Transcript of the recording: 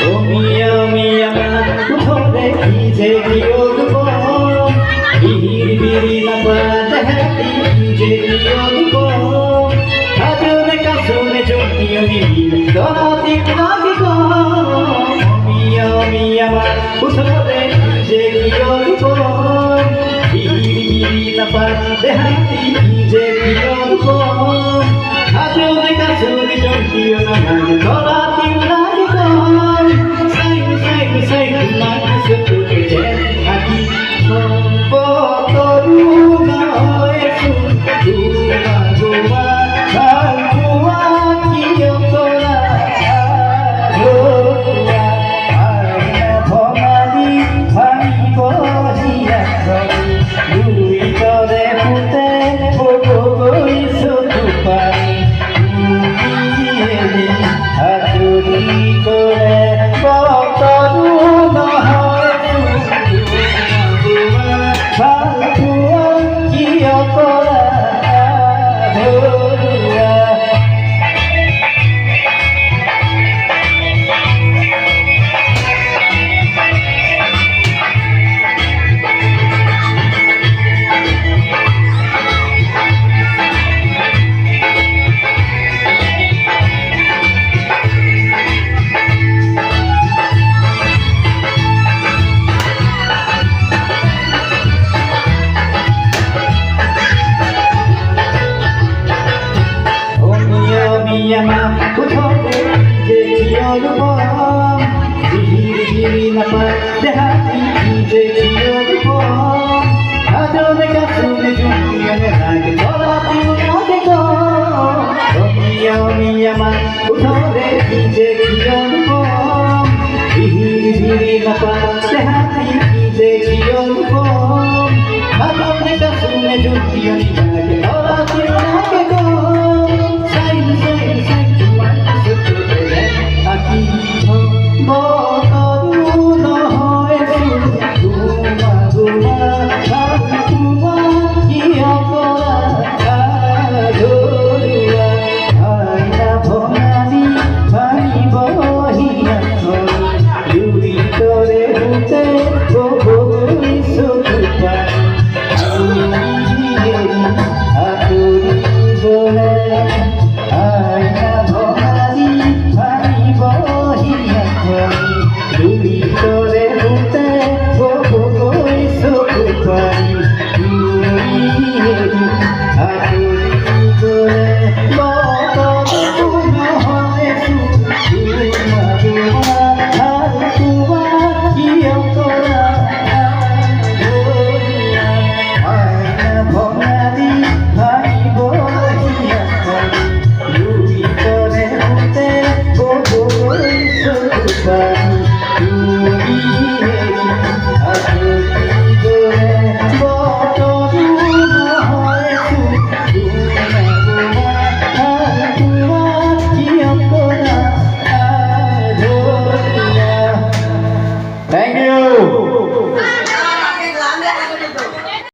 ও মিয়া মিয়া ধরে কি যে বিয়োগ বিহির বিরি না পাতি কি যে বিয়োগ আজরে কাসুনে জুটিও নিবিল দরাতি লাগি গো মিয়া মিয়া ধরে কি যে বিয়োগ বিহির বিরি না পাতি কি যে বিয়োগ আজরে কাসুনে জুটিও না দরাতি লাগি গো say goodnight to the pretend happy Potoruna esu Duma duma Kalua kiyotora Adora Arna phomali Bhami bohiya kari Lui tore pute Bogo goiso tupani Umieli Aturi kore Yama kuthore je kiyogo bihir biri na pa dehati je kiyogo adone ka sune juniya ne rag dorati age go Yama kuthore je kiyogo bihir biri na pa dehati je kiyogo adone ka sune juniya ne